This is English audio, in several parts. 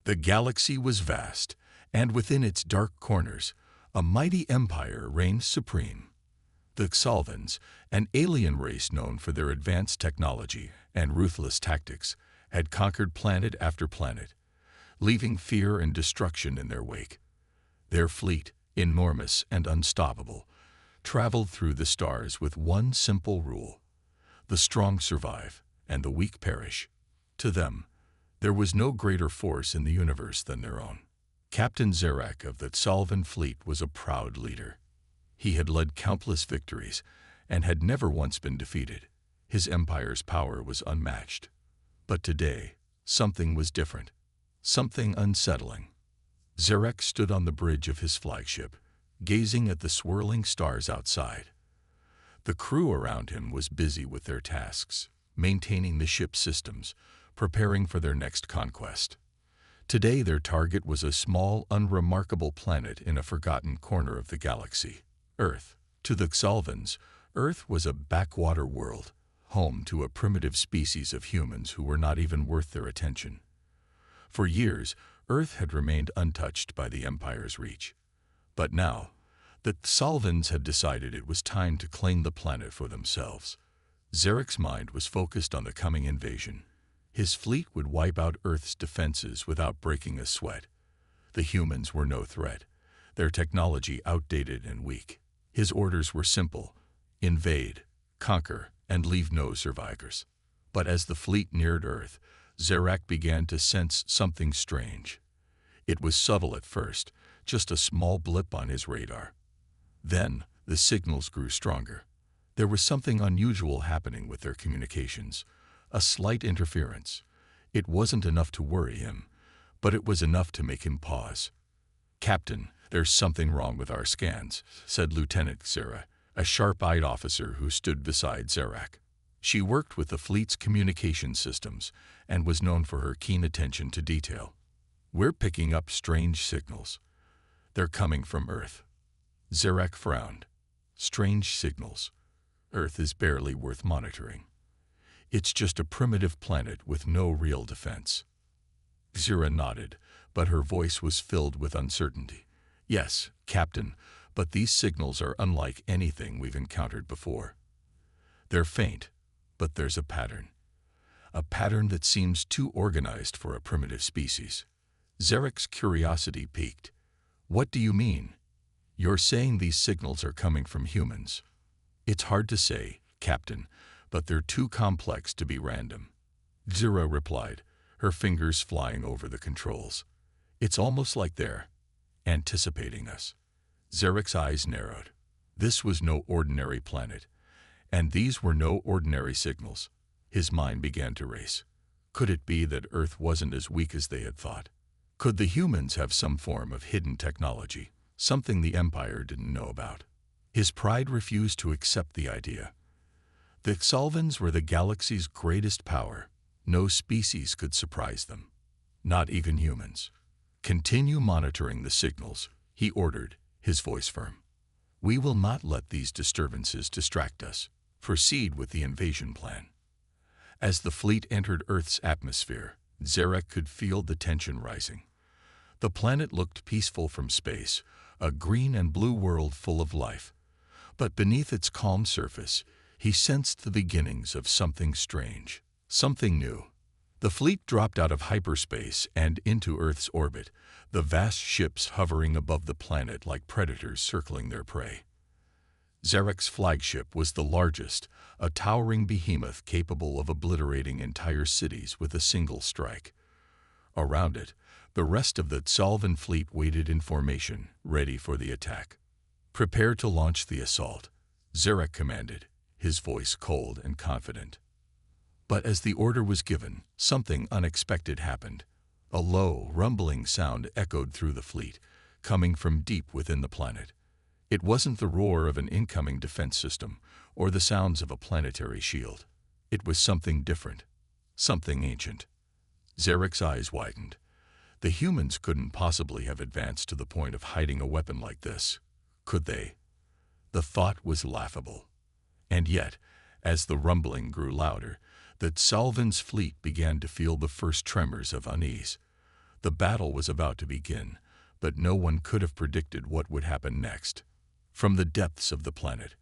The galaxy was vast, and within its dark corners, a mighty empire reigned supreme. The Xalvans, an alien race known for their advanced technology and ruthless tactics, had conquered planet after planet, leaving fear and destruction in their wake. Their fleet, enormous and unstoppable, traveled through the stars with one simple rule: the strong survive, and the weak perish. To them, there was no greater force in the universe than their own. Captain Zarak of the Xalvan fleet was a proud leader. He had led countless victories and had never once been defeated. His empire's power was unmatched. But today, something was different, something unsettling. Zarak stood on the bridge of his flagship, gazing at the swirling stars outside. The crew around him was busy with their tasks, maintaining the ship's systems, preparing for their next conquest. Today their target was a small, unremarkable planet in a forgotten corner of the galaxy, Earth. To the Xalvans, Earth was a backwater world, home to a primitive species of humans who were not even worth their attention. For years, Earth had remained untouched by the Empire's reach. But now, the Xalvans had decided it was time to claim the planet for themselves. Zarak's mind was focused on the coming invasion. His fleet would wipe out Earth's defenses without breaking a sweat. The humans were no threat, their technology outdated and weak. His orders were simple: invade, conquer, and leave no survivors. But as the fleet neared Earth, Zarak began to sense something strange. It was subtle at first, just a small blip on his radar. Then, the signals grew stronger. There was something unusual happening with their communications, a slight interference. It wasn't enough to worry him, but it was enough to make him pause. "Captain, there's something wrong with our scans," said Lieutenant Xera, a sharp-eyed officer who stood beside Zarak. She worked with the fleet's communication systems and was known for her keen attention to detail. "We're picking up strange signals. They're coming from Earth." Zarak frowned. "Strange signals. Earth is barely worth monitoring. It's just a primitive planet with no real defense." Xera nodded, but her voice was filled with uncertainty. "Yes, Captain, but these signals are unlike anything we've encountered before. They're faint, but there's a pattern that seems too organized for a primitive species." Zarak's curiosity piqued. "What do you mean? You're saying these signals are coming from humans?" "It's hard to say, Captain, but they're too complex to be random," Xera replied, her fingers flying over the controls. "It's almost like they're anticipating us." Zarak's eyes narrowed. This was no ordinary planet, and these were no ordinary signals. His mind began to race. Could it be that Earth wasn't as weak as they had thought? Could the humans have some form of hidden technology, something the Empire didn't know about? His pride refused to accept the idea. The Xalvans were the galaxy's greatest power. No species could surprise them, not even humans. "Continue monitoring the signals," he ordered, his voice firm. "We will not let these disturbances distract us. Proceed with the invasion plan." As the fleet entered Earth's atmosphere, Zarak could feel the tension rising. The planet looked peaceful from space, a green and blue world full of life. But beneath its calm surface, he sensed the beginnings of something strange, something new. The fleet dropped out of hyperspace and into Earth's orbit, the vast ships hovering above the planet like predators circling their prey. Zarak's flagship was the largest, a towering behemoth capable of obliterating entire cities with a single strike. Around it, the rest of the Xalvan fleet waited in formation, ready for the attack. "Prepare to launch the assault," Zarak commanded, his voice cold and confident. But as the order was given, something unexpected happened. A low, rumbling sound echoed through the fleet, coming from deep within the planet. It wasn't the roar of an incoming defense system or the sounds of a planetary shield. It was something different, something ancient. Zarak's eyes widened. The humans couldn't possibly have advanced to the point of hiding a weapon like this, could they? The thought was laughable. And yet, as the rumbling grew louder, the Xalvan's fleet began to feel the first tremors of unease. The battle was about to begin, but no one could have predicted what would happen next. From the depths of the planet,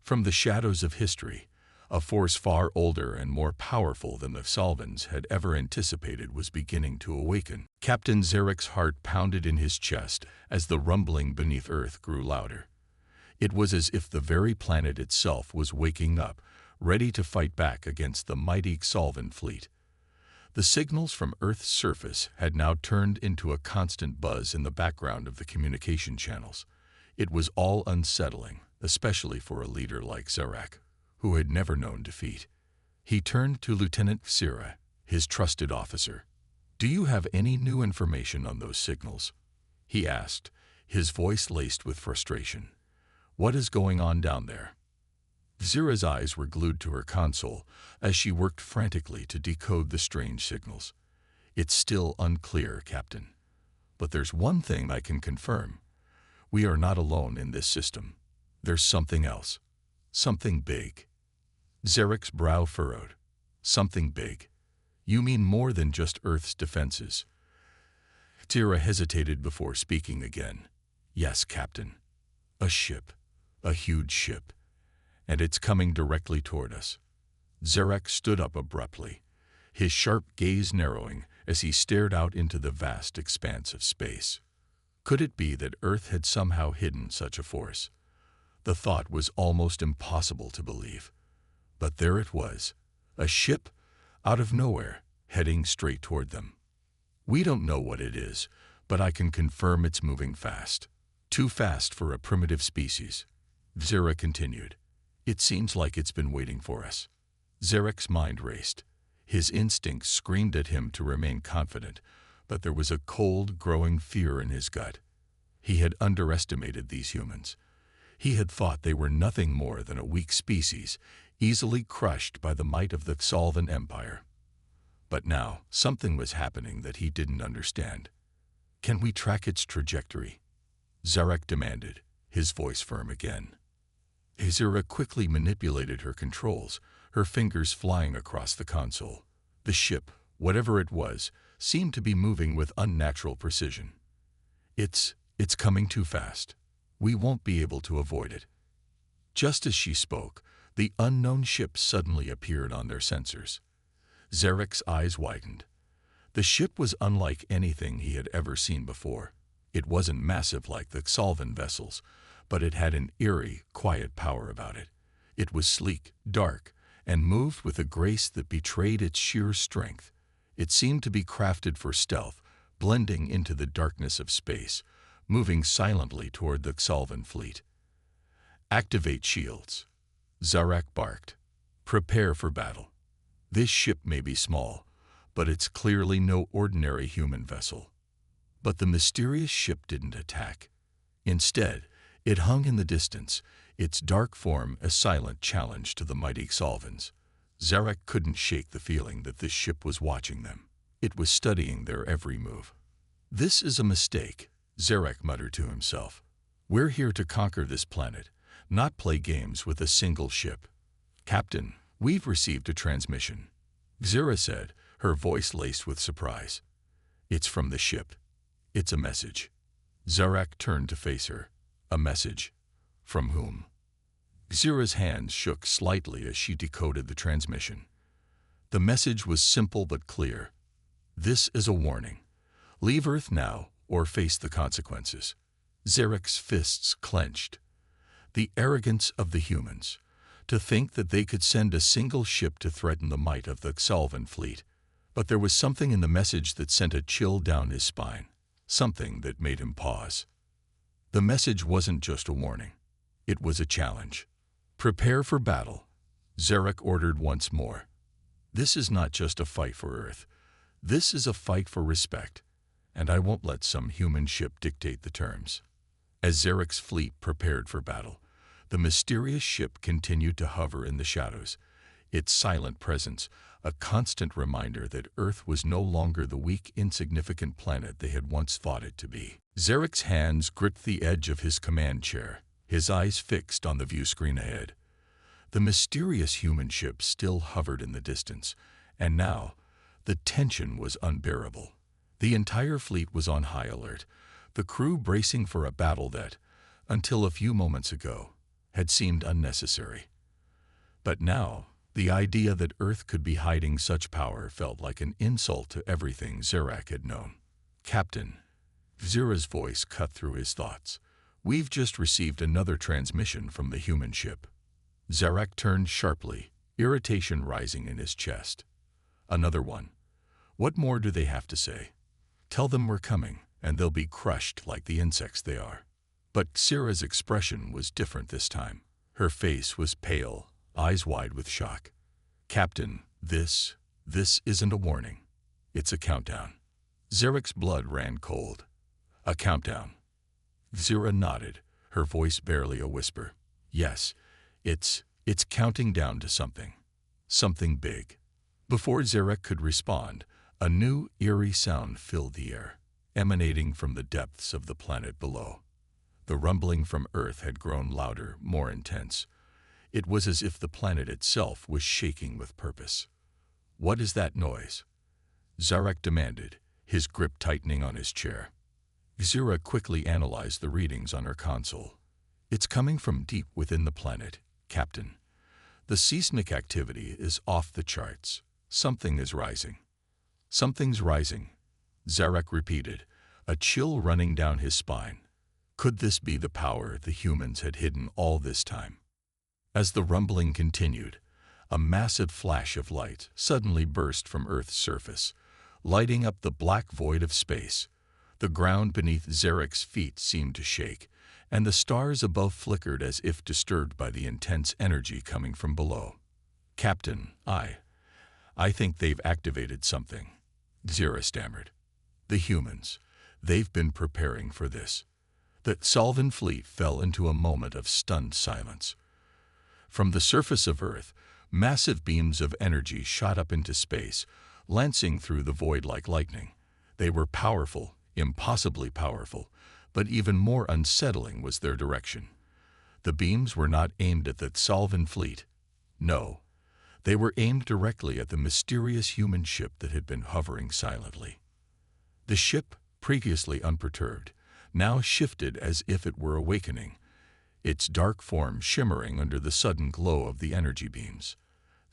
from the shadows of history, a force far older and more powerful than the Solvans had ever anticipated was beginning to awaken. Captain Zarek's heart pounded in his chest as the rumbling beneath Earth grew louder. It was as if the very planet itself was waking up, ready to fight back against the mighty Solvan fleet. The signals from Earth's surface had now turned into a constant buzz in the background of the communication channels. It was all unsettling, especially for a leader like Zarek, who had never known defeat. He turned to Lieutenant Xira, his trusted officer. "Do you have any new information on those signals?" he asked, his voice laced with frustration. "What is going on down there?" Xira's eyes were glued to her console as she worked frantically to decode the strange signals. "It's still unclear, Captain. But there's one thing I can confirm. We are not alone in this system. There's something else. Something big." Zarek's brow furrowed. "Something big? You mean more than just Earth's defenses?" Xira hesitated before speaking again. "Yes, Captain. A ship. A huge ship. And it's coming directly toward us." Zarek stood up abruptly, his sharp gaze narrowing as he stared out into the vast expanse of space. Could it be that Earth had somehow hidden such a force? The thought was almost impossible to believe. But there it was, a ship, out of nowhere, heading straight toward them. "We don't know what it is, but I can confirm it's moving fast. Too fast for a primitive species." Xira continued. "It seems like it's been waiting for us." Zarek's mind raced. His instincts screamed at him to remain confident, but there was a cold, growing fear in his gut. He had underestimated these humans. He had thought they were nothing more than a weak species, easily crushed by the might of the Solvan Empire. But now, something was happening that he didn't understand. "Can we track its trajectory?" Zarek demanded, his voice firm again. Xira quickly manipulated her controls, her fingers flying across the console. The ship, whatever it was, seemed to be moving with unnatural precision. It's coming too fast. We won't be able to avoid it." Just as she spoke, the unknown ship suddenly appeared on their sensors. Zarek's eyes widened. The ship was unlike anything he had ever seen before. It wasn't massive like the Solvan vessels, but it had an eerie, quiet power about it. It was sleek, dark, and moved with a grace that betrayed its sheer strength. It seemed to be crafted for stealth, blending into the darkness of space, moving silently toward the Solvan fleet. "Activate shields," Zarek barked. "Prepare for battle. This ship may be small, but it's clearly no ordinary human vessel." But the mysterious ship didn't attack. Instead, it hung in the distance, its dark form a silent challenge to the mighty Solvans. Zarek couldn't shake the feeling that this ship was watching them. It was studying their every move. "This is a mistake," Zarek muttered to himself. "We're here to conquer this planet, not play games with a single ship." "Captain, we've received a transmission," Xira said, her voice laced with surprise. "It's from the ship. It's a message." Zarek turned to face her. "A message? From whom?" Xira's hands shook slightly as she decoded the transmission. The message was simple but clear. "This is a warning. Leave Earth now or face the consequences." Zarek's fists clenched. The arrogance of the humans. To think that they could send a single ship to threaten the might of the Solvan fleet. But there was something in the message that sent a chill down his spine. Something that made him pause. The message wasn't just a warning. It was a challenge. "Prepare for battle," Zarek ordered once more. "This is not just a fight for Earth. This is a fight for respect, and I won't let some human ship dictate the terms." As Zarek's fleet prepared for battle, the mysterious ship continued to hover in the shadows, its silent presence a constant reminder that Earth was no longer the weak, insignificant planet they had once thought it to be. Zarek's hands gripped the edge of his command chair, his eyes fixed on the view screen ahead. The mysterious human ship still hovered in the distance, and now the tension was unbearable. The entire fleet was on high alert, the crew bracing for a battle that, until a few moments ago, had seemed unnecessary. But now, the idea that Earth could be hiding such power felt like an insult to everything Zarak had known. "Captain," Zira's voice cut through his thoughts, "we've just received another transmission from the human ship." Zarak turned sharply, irritation rising in his chest. "Another one? What more do they have to say? Tell them we're coming, and they'll be crushed like the insects they are." But Zira's expression was different this time. Her face was pale, eyes wide with shock. "Captain, this isn't a warning. It's a countdown." Zarek's blood ran cold. "A countdown?" Zira nodded, her voice barely a whisper. "Yes, it's counting down to something. Something big." Before Zarek could respond, a new, eerie sound filled the air, emanating from the depths of the planet below. The rumbling from Earth had grown louder, more intense. It was as if the planet itself was shaking with purpose. "What is that noise?" Zarek demanded, his grip tightening on his chair. Zira quickly analyzed the readings on her console. "It's coming from deep within the planet, Captain. The seismic activity is off the charts. Something is rising." "Something's rising," Zarek repeated, a chill running down his spine. Could this be the power the humans had hidden all this time? As the rumbling continued, a massive flash of light suddenly burst from Earth's surface, lighting up the black void of space. The ground beneath Zarek's feet seemed to shake, and the stars above flickered as if disturbed by the intense energy coming from below. "Captain, I think they've activated something," Zira stammered. "The humans, they've been preparing for this." The Solvan fleet fell into a moment of stunned silence. From the surface of Earth, massive beams of energy shot up into space, lancing through the void like lightning. They were powerful, impossibly powerful, but even more unsettling was their direction. The beams were not aimed at the Solvan fleet. No, they were aimed directly at the mysterious human ship that had been hovering silently. The ship, previously unperturbed, now shifted as if it were awakening, its dark form shimmering under the sudden glow of the energy beams.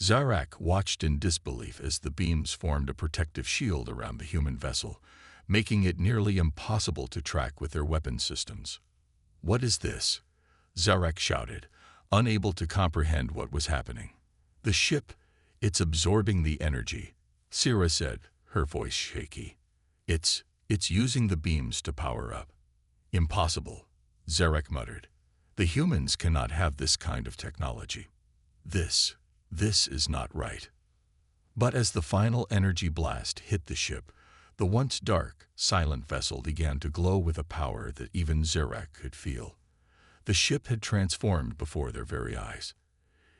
Zarak watched in disbelief as the beams formed a protective shield around the human vessel, making it nearly impossible to track with their weapon systems. "What is this?" Zarak shouted, unable to comprehend what was happening. "The ship, it's absorbing the energy," Zira said, her voice shaky. It's using the beams to power up." "Impossible," Zarek muttered. "The humans cannot have this kind of technology. This is not right." But as the final energy blast hit the ship, the once dark, silent vessel began to glow with a power that even Zarek could feel. The ship had transformed before their very eyes.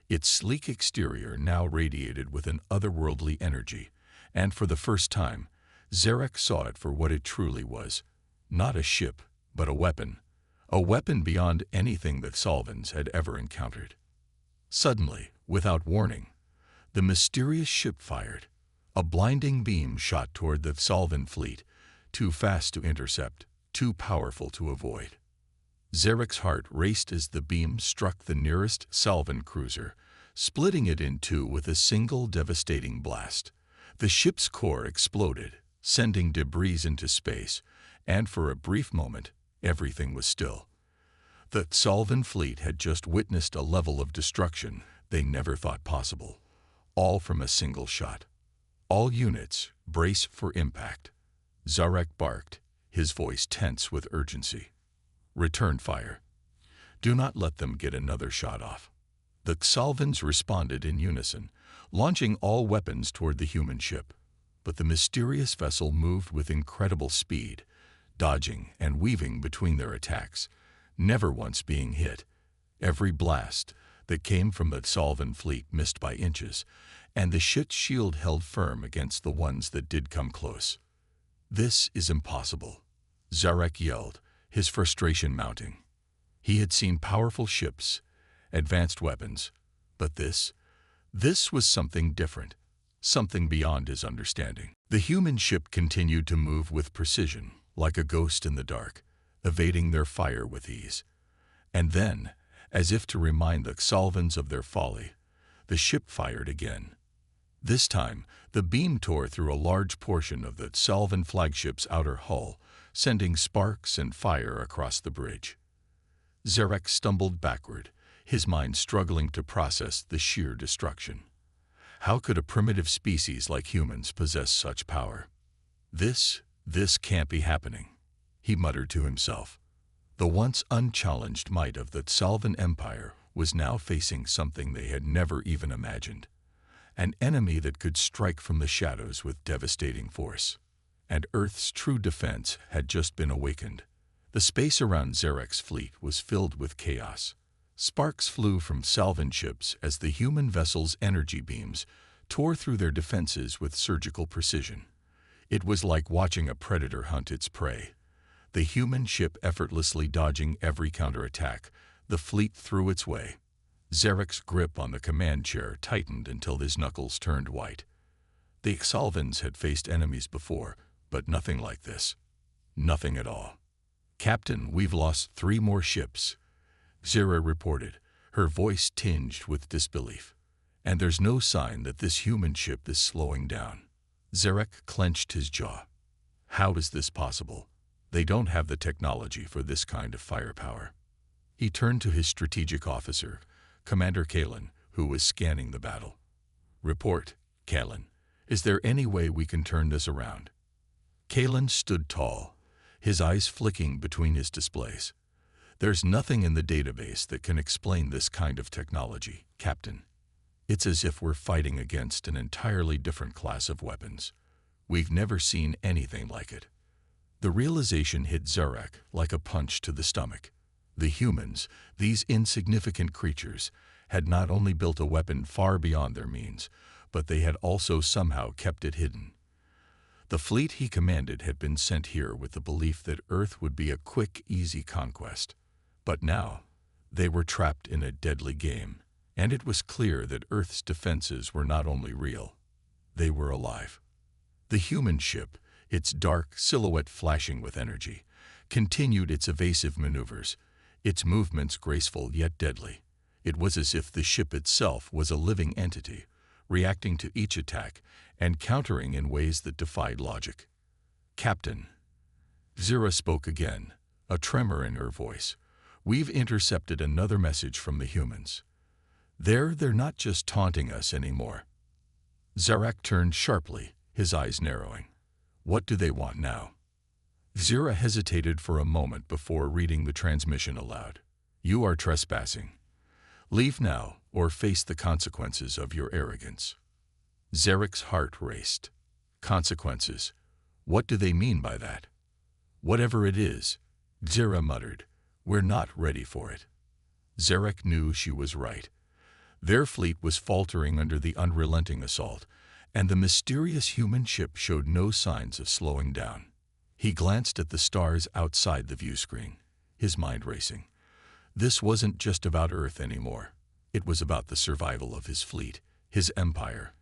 Its sleek exterior now radiated with an otherworldly energy, and for the first time, Zarek saw it for what it truly was. Not a ship, but a weapon beyond anything that Solvans had ever encountered. Suddenly, without warning, the mysterious ship fired. A blinding beam shot toward the Solvan fleet, too fast to intercept, too powerful to avoid. Zarek's heart raced as the beam struck the nearest Solvan cruiser, splitting it in two with a single devastating blast. The ship's core exploded, sending debris into space, and for a brief moment, everything was still. The Solvan fleet had just witnessed a level of destruction they never thought possible, all from a single shot. "All units, brace for impact," Zarek barked, his voice tense with urgency. "Return fire. Do not let them get another shot off." The Solvans responded in unison, launching all weapons toward the human ship. But the mysterious vessel moved with incredible speed, dodging and weaving between their attacks, never once being hit. Every blast that came from the Solvan fleet missed by inches, and the ship's shield held firm against the ones that did come close. "This is impossible," Zarek yelled, his frustration mounting. He had seen powerful ships, advanced weapons, but this was something different, something beyond his understanding. The human ship continued to move with precision, like a ghost in the dark, evading their fire with ease. And then, as if to remind the Xalvans of their folly, the ship fired again. This time, the beam tore through a large portion of the Xalvan flagship's outer hull, sending sparks and fire across the bridge. Zarek stumbled backward, his mind struggling to process the sheer destruction. How could a primitive species like humans possess such power? This can't be happening, he muttered to himself. The once unchallenged might of the Xalvan Empire was now facing something they had never even imagined. An enemy that could strike from the shadows with devastating force. And Earth's true defense had just been awakened. The space around Zarek's fleet was filled with chaos. Sparks flew from Xalvan ships as the human vessel's energy beams tore through their defenses with surgical precision. It was like watching a predator hunt its prey. The human ship effortlessly dodging every counterattack, the fleet threw its way. Zarek's grip on the command chair tightened until his knuckles turned white. The Xalvans had faced enemies before, but nothing like this. Nothing at all. "Captain, we've lost 3 more ships," Zira reported, her voice tinged with disbelief. "And there's no sign that this human ship is slowing down." Zarek clenched his jaw. How is this possible? They don't have the technology for this kind of firepower. He turned to his strategic officer, Commander Kalen, who was scanning the battle. "Report, Kalen. Is there any way we can turn this around?" Kalen stood tall, his eyes flicking between his displays. "There's nothing in the database that can explain this kind of technology, Captain. It's as if we're fighting against an entirely different class of weapons. We've never seen anything like it." The realization hit Zarek like a punch to the stomach. The humans, these insignificant creatures, had not only built a weapon far beyond their means, but they had also somehow kept it hidden. The fleet he commanded had been sent here with the belief that Earth would be a quick, easy conquest. But now, they were trapped in a deadly game, and it was clear that Earth's defenses were not only real, they were alive. The human ship, its dark silhouette flashing with energy, continued its evasive maneuvers, its movements graceful yet deadly. It was as if the ship itself was a living entity, reacting to each attack and countering in ways that defied logic. "Captain," Zira spoke again, a tremor in her voice, "we've intercepted another message from the humans. They're not just taunting us anymore." Zarak turned sharply, his eyes narrowing. "What do they want now?" Zira hesitated for a moment before reading the transmission aloud. "You are trespassing. Leave now or face the consequences of your arrogance." Zarek's heart raced. Consequences? What do they mean by that? "Whatever it is," Zira muttered, "we're not ready for it." Zarek knew she was right. Their fleet was faltering under the unrelenting assault, and the mysterious human ship showed no signs of slowing down. He glanced at the stars outside the view screen, his mind racing. This wasn't just about Earth anymore. It was about the survival of his fleet, his empire,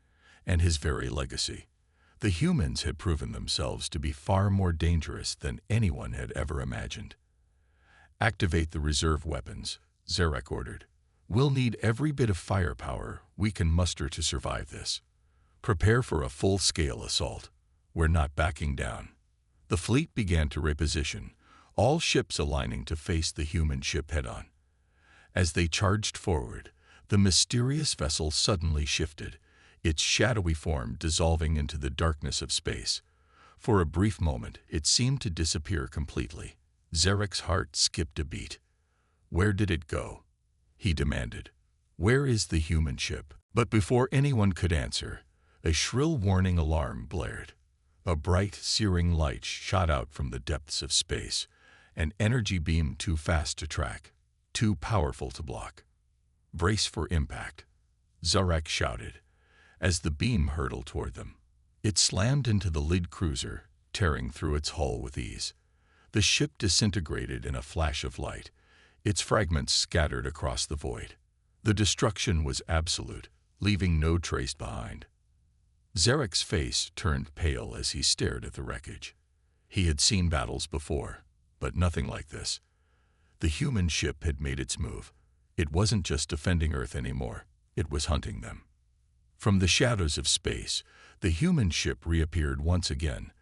and his very legacy. The humans had proven themselves to be far more dangerous than anyone had ever imagined. "Activate the reserve weapons," Zarek ordered. "We'll need every bit of firepower we can muster to survive this. Prepare for a full-scale assault. We're not backing down." The fleet began to reposition, all ships aligning to face the human ship head-on. As they charged forward, the mysterious vessel suddenly shifted, its shadowy form dissolving into the darkness of space. For a brief moment, it seemed to disappear completely. Zarek's heart skipped a beat. "Where did it go?" he demanded. "Where is the human ship?" But before anyone could answer, a shrill warning alarm blared. A bright, searing light shot out from the depths of space, an energy beam too fast to track, too powerful to block. "Brace for impact," Zarek shouted, as the beam hurtled toward them. It slammed into the lead cruiser, tearing through its hull with ease. The ship disintegrated in a flash of light, its fragments scattered across the void. The destruction was absolute, leaving no trace behind. Zarek's face turned pale as he stared at the wreckage. He had seen battles before, but nothing like this. The human ship had made its move. It wasn't just defending Earth anymore, it was hunting them. From the shadows of space, the human ship reappeared once again,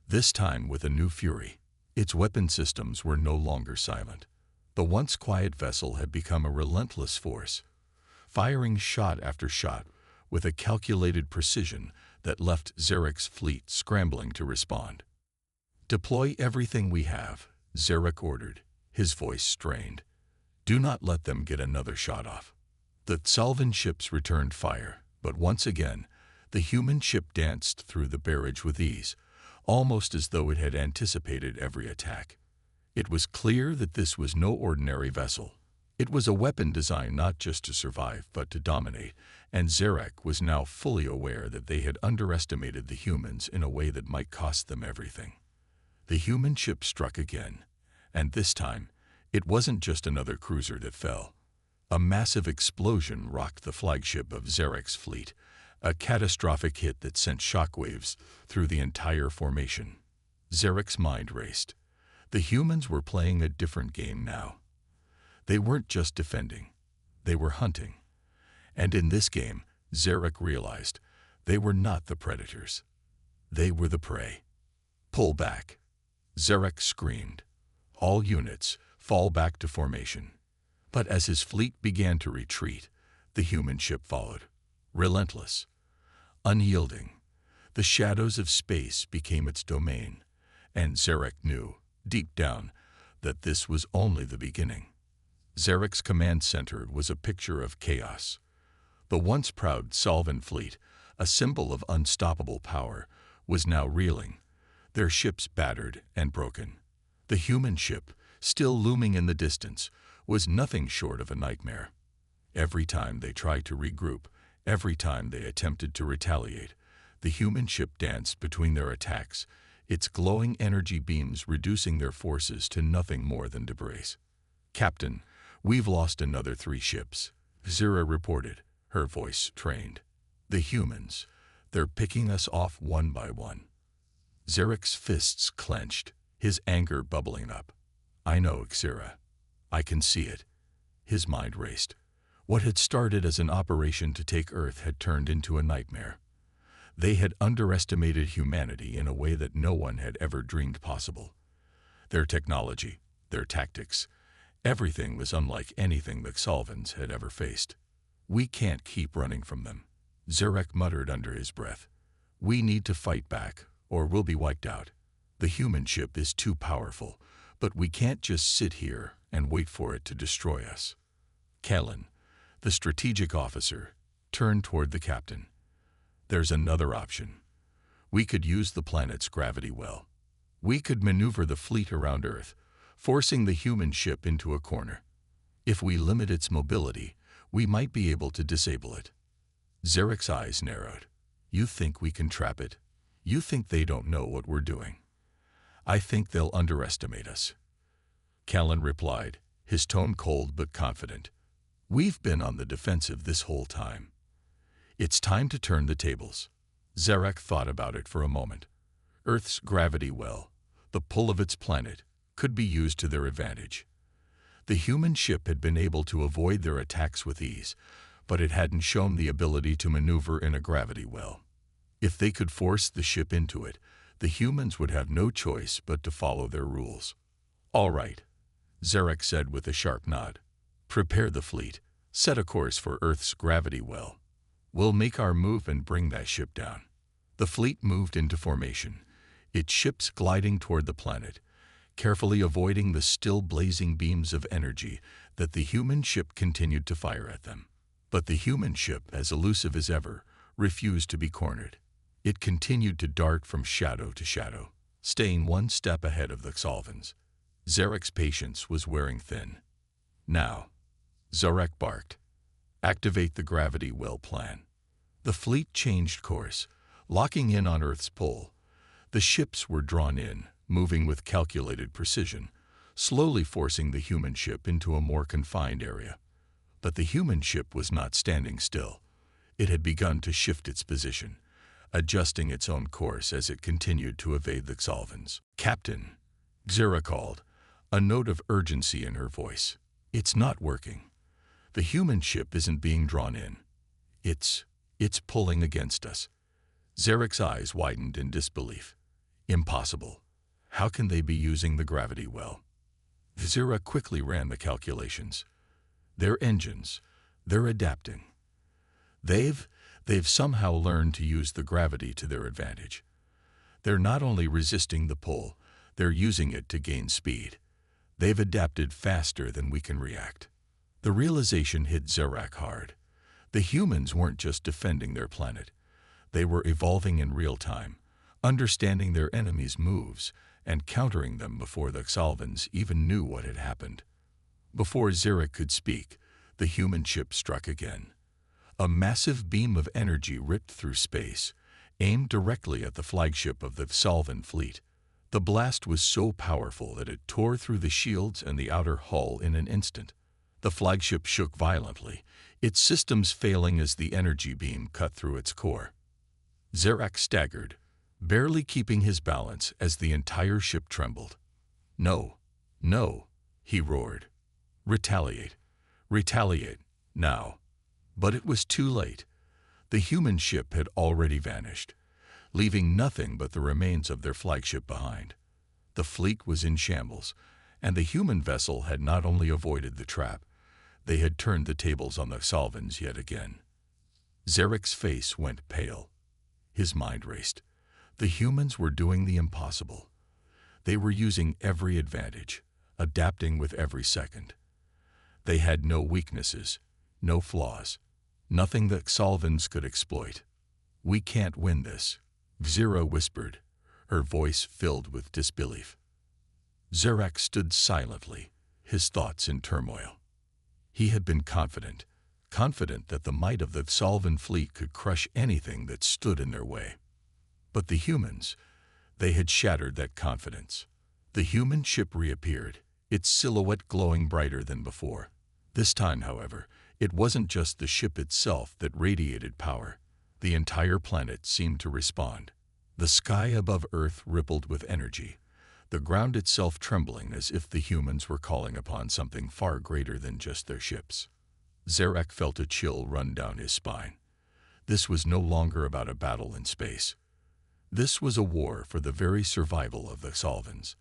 this time with a new fury. Its weapon systems were no longer silent. The once quiet vessel had become a relentless force, firing shot after shot with a calculated precision that left Zarek's fleet scrambling to respond. "Deploy everything we have," Zarek ordered, his voice strained. "Do not let them get another shot off." The Xalvan ships returned fire, but once again, the human ship danced through the barrage with ease, almost as though it had anticipated every attack. It was clear that this was no ordinary vessel. It was a weapon designed not just to survive, but to dominate, and Zarek was now fully aware that they had underestimated the humans in a way that might cost them everything. The human ship struck again, and this time, it wasn't just another cruiser that fell. A massive explosion rocked the flagship of Zarek's fleet, a catastrophic hit that sent shockwaves through the entire formation. Zarek's mind raced. The humans were playing a different game now. They weren't just defending, they were hunting. And in this game, Zarek realized, they were not the predators. They were the prey. "Pull back," Zarek screamed. "All units, fall back to formation." But as his fleet began to retreat, the human ship followed. Relentless, unyielding, the shadows of space became its domain, and Zarek knew, deep down, that this was only the beginning. Zarek's command center was a picture of chaos. The once proud Xalvan fleet, a symbol of unstoppable power, was now reeling, their ships battered and broken. The human ship, still looming in the distance, was nothing short of a nightmare. Every time they tried to regroup, every time they attempted to retaliate, the human ship danced between their attacks, its glowing energy beams reducing their forces to nothing more than debris. "Captain, we've lost another 3 ships," Zira reported, her voice trained. "The humans, they're picking us off one by one." Zarek's fists clenched, his anger bubbling up. "I know, Xira. I can see it." His mind raced. What had started as an operation to take Earth had turned into a nightmare. They had underestimated humanity in a way that no one had ever dreamed possible. Their technology, their tactics, everything was unlike anything the Xalvans had ever faced. "We can't keep running from them," Zarek muttered under his breath. "We need to fight back, or we'll be wiped out. The human ship is too powerful, but we can't just sit here and wait for it to destroy us." Callan, the strategic officer, turned toward the captain. "There's another option. We could use the planet's gravity well. We could maneuver the fleet around Earth, forcing the human ship into a corner. If we limit its mobility, we might be able to disable it." Zarek's eyes narrowed. "You think we can trap it? You think they don't know what we're doing?" "I think they'll underestimate us," Callan replied, his tone cold but confident. "We've been on the defensive this whole time. It's time to turn the tables." Zarek thought about it for a moment. Earth's gravity well, the pull of its planet, could be used to their advantage. The human ship had been able to avoid their attacks with ease, but it hadn't shown the ability to maneuver in a gravity well. If they could force the ship into it, the humans would have no choice but to follow their rules. "All right," Zarek said with a sharp nod. "Prepare the fleet. Set a course for Earth's gravity well. We'll make our move and bring that ship down." The fleet moved into formation, its ships gliding toward the planet, carefully avoiding the still blazing beams of energy that the human ship continued to fire at them. But the human ship, as elusive as ever, refused to be cornered. It continued to dart from shadow to shadow, staying one step ahead of the Xalvans. Zarek's patience was wearing thin. "Now," Zarek barked, "activate the gravity well plan." The fleet changed course, locking in on Earth's pull. The ships were drawn in, moving with calculated precision, slowly forcing the human ship into a more confined area. But the human ship was not standing still. It had begun to shift its position, adjusting its own course as it continued to evade the Xalvans. "Captain," Xira called, a note of urgency in her voice. "It's not working. The human ship isn't being drawn in. It's pulling against us." Zarek's eyes widened in disbelief. "Impossible. How can they be using the gravity well?" Xira quickly ran the calculations. "Their engines, they're adapting. They've somehow learned to use the gravity to their advantage. They're not only resisting the pull, they're using it to gain speed. They've adapted faster than we can react." The realization hit Zarak hard. The humans weren't just defending their planet. They were evolving in real time, understanding their enemies' moves and countering them before the Xalvans even knew what had happened. Before Zarak could speak, the human ship struck again. A massive beam of energy ripped through space, aimed directly at the flagship of the Xalvan fleet. The blast was so powerful that it tore through the shields and the outer hull in an instant. The flagship shook violently, its systems failing as the energy beam cut through its core. Zarak staggered, barely keeping his balance as the entire ship trembled. "No, no," he roared. "Retaliate. Retaliate, now." But it was too late. The human ship had already vanished, leaving nothing but the remains of their flagship behind. The fleet was in shambles, and the human vessel had not only avoided the trap, they had turned the tables on the Xalvans yet again. Zarek's face went pale. His mind raced. The humans were doing the impossible. They were using every advantage, adapting with every second. They had no weaknesses, no flaws, nothing that Xalvans could exploit. "We can't win this," Xira whispered, her voice filled with disbelief. Zarak stood silently, his thoughts in turmoil. He had been confident that the might of the Xalvan fleet could crush anything that stood in their way. But the humans, they had shattered that confidence. The human ship reappeared, its silhouette glowing brighter than before. This time, however, it wasn't just the ship itself that radiated power. The entire planet seemed to respond. The sky above Earth rippled with energy, the ground itself trembling as if the humans were calling upon something far greater than just their ships. Zarak felt a chill run down his spine. This was no longer about a battle in space. This was a war for the very survival of the Xalvans.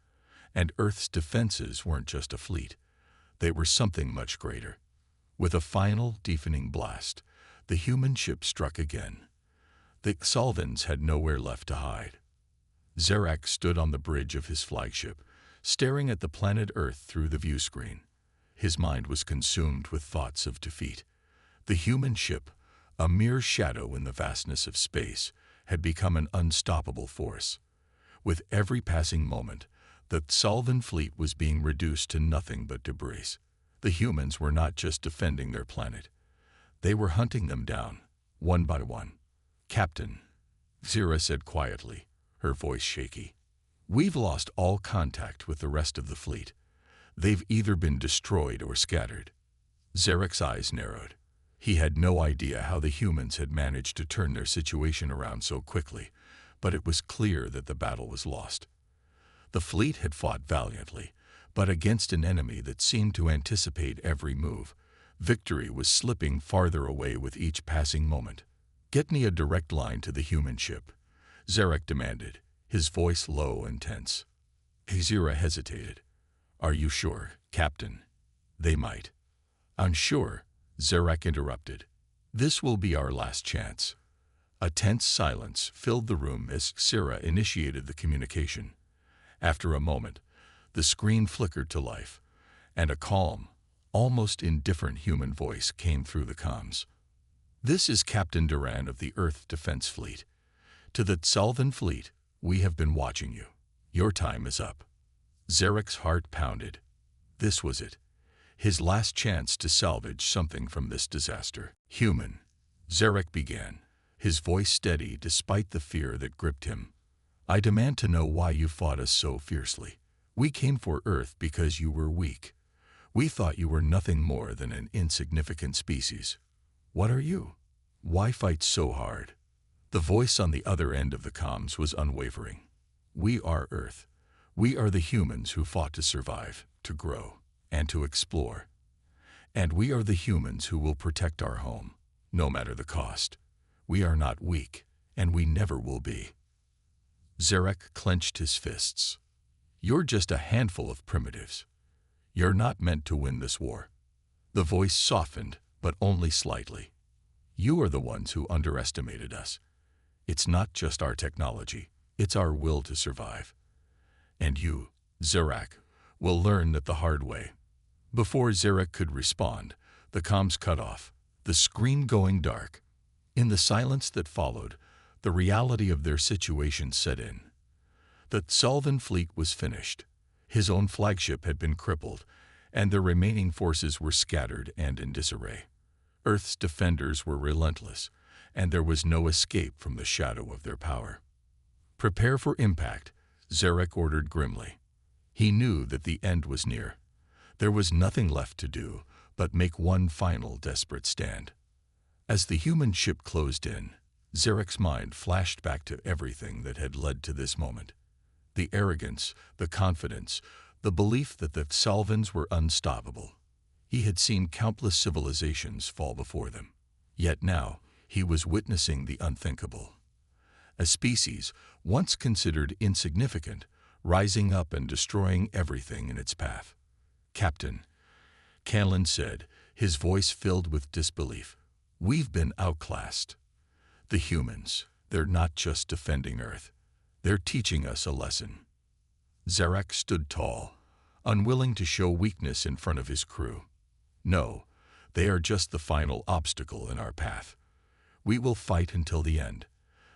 And Earth's defenses weren't just a fleet. They were something much greater. With a final, deafening blast, the human ship struck again. The Xalvans had nowhere left to hide. Zarak stood on the bridge of his flagship, staring at the planet Earth through the view screen. His mind was consumed with thoughts of defeat. The human ship, a mere shadow in the vastness of space, had become an unstoppable force. With every passing moment, the Xalvan fleet was being reduced to nothing but debris. The humans were not just defending their planet. They were hunting them down, one by one. "Captain," Xira said quietly, her voice shaky, "we've lost all contact with the rest of the fleet. They've either been destroyed or scattered." Zarek's eyes narrowed. He had no idea how the humans had managed to turn their situation around so quickly, but it was clear that the battle was lost. The fleet had fought valiantly, but against an enemy that seemed to anticipate every move. Victory was slipping farther away with each passing moment. "Get me a direct line to the human ship," Zarak demanded, his voice low and tense. Xira hesitated. "Are you sure, Captain? They might." "I'm sure," Zarak interrupted. "This will be our last chance." A tense silence filled the room as Xira initiated the communication. After a moment, the screen flickered to life, and a calm, almost indifferent human voice came through the comms. "This is Captain Duran of the Earth Defense Fleet. To the Xalvan fleet, we have been watching you. Your time is up." Zarek's heart pounded. This was it. His last chance to salvage something from this disaster. "Human," Zarak began, his voice steady despite the fear that gripped him. "I demand to know why you fought us so fiercely. We came for Earth because you were weak. We thought you were nothing more than an insignificant species. What are you? Why fight so hard?" The voice on the other end of the comms was unwavering. "We are Earth. We are the humans who fought to survive, to grow, and to explore. And we are the humans who will protect our home, no matter the cost. We are not weak, and we never will be." Zarek clenched his fists. "You're just a handful of primitives. You're not meant to win this war." The voice softened, but only slightly. "You are the ones who underestimated us. It's not just our technology, it's our will to survive. And you, Zarek, will learn that the hard way." Before Zarek could respond, the comms cut off, the screen going dark. In the silence that followed, the reality of their situation set in. The Tsalvan fleet was finished. His own flagship had been crippled, and their remaining forces were scattered and in disarray. Earth's defenders were relentless, and there was no escape from the shadow of their power. "Prepare for impact," Zarek ordered grimly. He knew that the end was near. There was nothing left to do but make one final desperate stand. As the human ship closed in, Zarek's mind flashed back to everything that had led to this moment. The arrogance, the confidence, the belief that the Tsalvans were unstoppable. He had seen countless civilizations fall before them. Yet now, he was witnessing the unthinkable. A species, once considered insignificant, rising up and destroying everything in its path. "Captain," Callan said, his voice filled with disbelief, "we've been outclassed. The humans, they're not just defending Earth. They're teaching us a lesson." Zarek stood tall, unwilling to show weakness in front of his crew. "No, they are just the final obstacle in our path. We will fight until the end.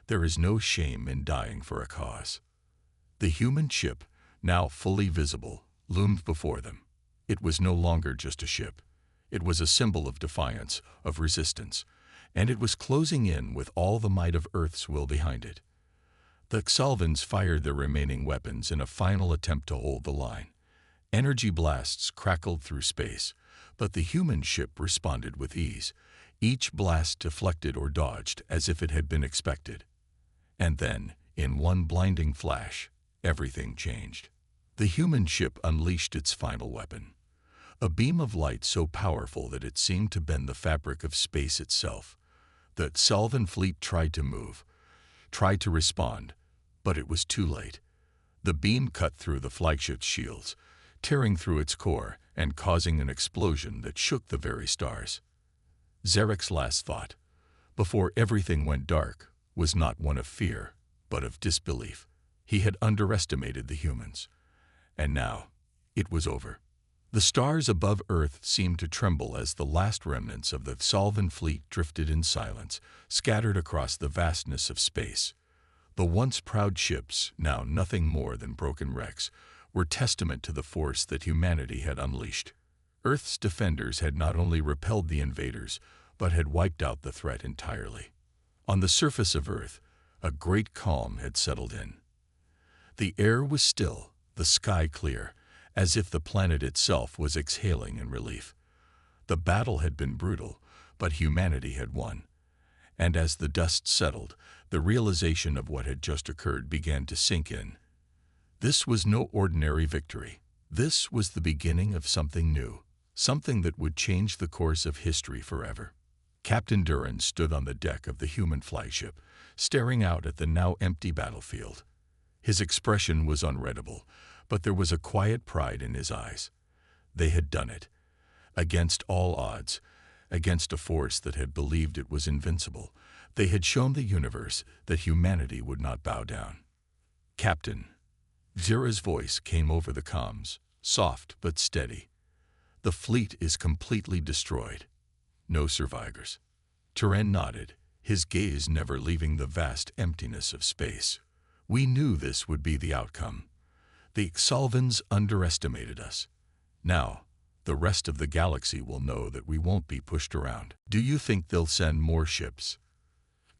There is no shame in dying for a cause." The human ship, now fully visible, loomed before them. It was no longer just a ship. It was a symbol of defiance, of resistance, and it was closing in with all the might of Earth's will behind it. The Xalvans fired their remaining weapons in a final attempt to hold the line. Energy blasts crackled through space, but the human ship responded with ease. Each blast deflected or dodged as if it had been expected. And then, in one blinding flash, everything changed. The human ship unleashed its final weapon. A beam of light so powerful that it seemed to bend the fabric of space itself. The Tsalvan fleet tried to move, tried to respond, but it was too late. The beam cut through the flagship's shields, tearing through its core and causing an explosion that shook the very stars. Zarek's last thought, before everything went dark, was not one of fear, but of disbelief. He had underestimated the humans. And now, it was over. The stars above Earth seemed to tremble as the last remnants of the Tsalvan fleet drifted in silence, scattered across the vastness of space. The once proud ships, now nothing more than broken wrecks, were testament to the force that humanity had unleashed. Earth's defenders had not only repelled the invaders, but had wiped out the threat entirely. On the surface of Earth, a great calm had settled in. The air was still, the sky clear, as if the planet itself was exhaling in relief. The battle had been brutal, but humanity had won. And as the dust settled, the realization of what had just occurred began to sink in. This was no ordinary victory. This was the beginning of something new, something that would change the course of history forever. Captain Duran stood on the deck of the human flagship, staring out at the now empty battlefield. His expression was unreadable, but there was a quiet pride in his eyes. They had done it. Against all odds, against a force that had believed it was invincible, they had shown the universe that humanity would not bow down. "Captain," Zira's voice came over the comms, soft but steady. "The fleet is completely destroyed. No survivors." Turan nodded, his gaze never leaving the vast emptiness of space. "We knew this would be the outcome. The Xalvans underestimated us. Now, the rest of the galaxy will know that we won't be pushed around." "Do you think they'll send more ships?"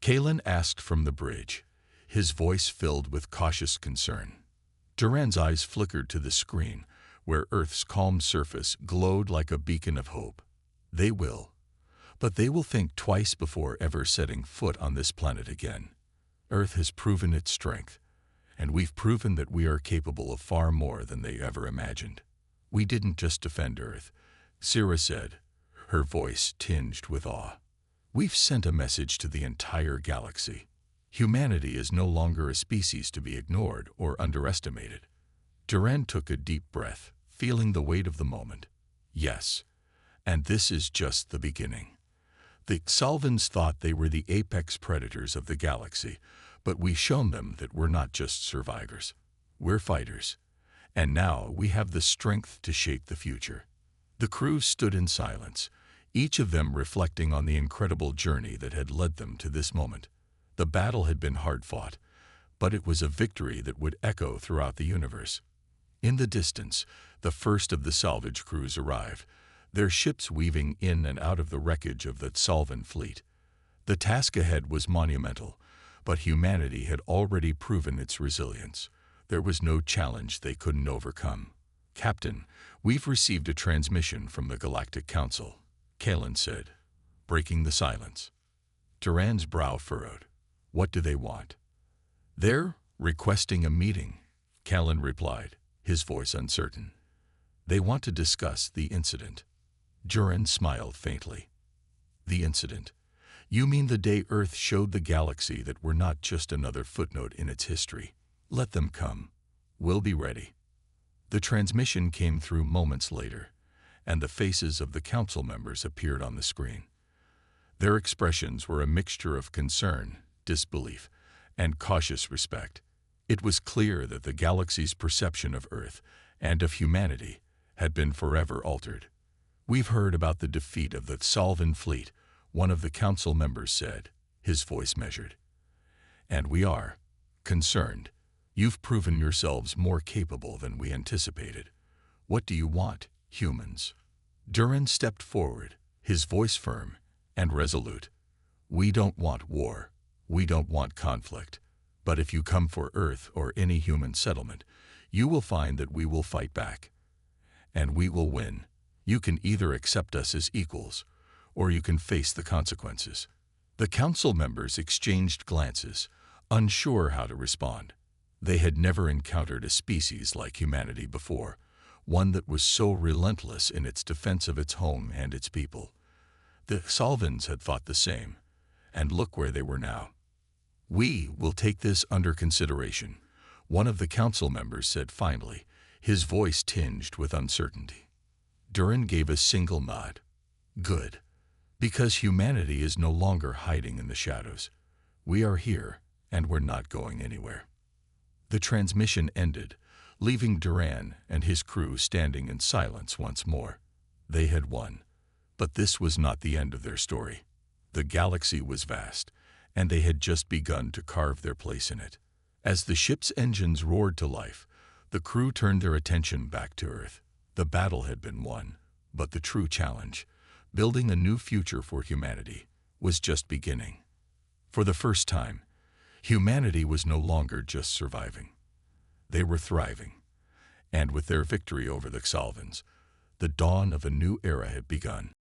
Callan asked from the bridge, his voice filled with cautious concern. Duran's eyes flickered to the screen, where Earth's calm surface glowed like a beacon of hope. "They will. But they will think twice before ever setting foot on this planet again. Earth has proven its strength, and we've proven that we are capable of far more than they ever imagined. We didn't just defend Earth, Syrah said, her voice tinged with awe. We've sent a message to the entire galaxy. Humanity is no longer a species to be ignored or underestimated. Duran took a deep breath, feeling the weight of the moment. Yes, and this is just the beginning. The Xalvans thought they were the apex predators of the galaxy, but we've shown them that we're not just survivors. We're fighters. And now we have the strength to shape the future. The crew stood in silence, each of them reflecting on the incredible journey that had led them to this moment. The battle had been hard-fought, but it was a victory that would echo throughout the universe. In the distance, the first of the salvage crews arrived, their ships weaving in and out of the wreckage of the Xalvan fleet. The task ahead was monumental, but humanity had already proven its resilience. There was no challenge they couldn't overcome. "Captain, we've received a transmission from the Galactic Council," Kalen said, breaking the silence. Duran's brow furrowed. "What do they want?" "They're requesting a meeting," Kalen replied, his voice uncertain. "They want to discuss the incident." Duran smiled faintly. "The incident? You mean the day Earth showed the galaxy that we're not just another footnote in its history? Let them come. We'll be ready." The transmission came through moments later, and the faces of the council members appeared on the screen. Their expressions were a mixture of concern, disbelief, and cautious respect. It was clear that the galaxy's perception of Earth and of humanity had been forever altered. "We've heard about the defeat of the Xalvan fleet," one of the council members said, his voice measured. "And we are concerned. You've proven yourselves more capable than we anticipated. What do you want, humans?" Duran stepped forward, his voice firm and resolute. "We don't want war. We don't want conflict. But if you come for Earth or any human settlement, you will find that we will fight back. And we will win. You can either accept us as equals, or you can face the consequences." The council members exchanged glances, unsure how to respond. They had never encountered a species like humanity before, one that was so relentless in its defense of its home and its people. The Xalvans had thought the same, and look where they were now. "We will take this under consideration," one of the council members said finally, his voice tinged with uncertainty. Duran gave a single nod. "Good. Because humanity is no longer hiding in the shadows. We are here, and we're not going anywhere." The transmission ended, leaving Duran and his crew standing in silence once more. They had won. But this was not the end of their story. The galaxy was vast, and they had just begun to carve their place in it. As the ship's engines roared to life, the crew turned their attention back to Earth. The battle had been won, but the true challenge, building a new future for humanity, was just beginning. For the first time, humanity was no longer just surviving. They were thriving. And with their victory over the Xalvans, the dawn of a new era had begun.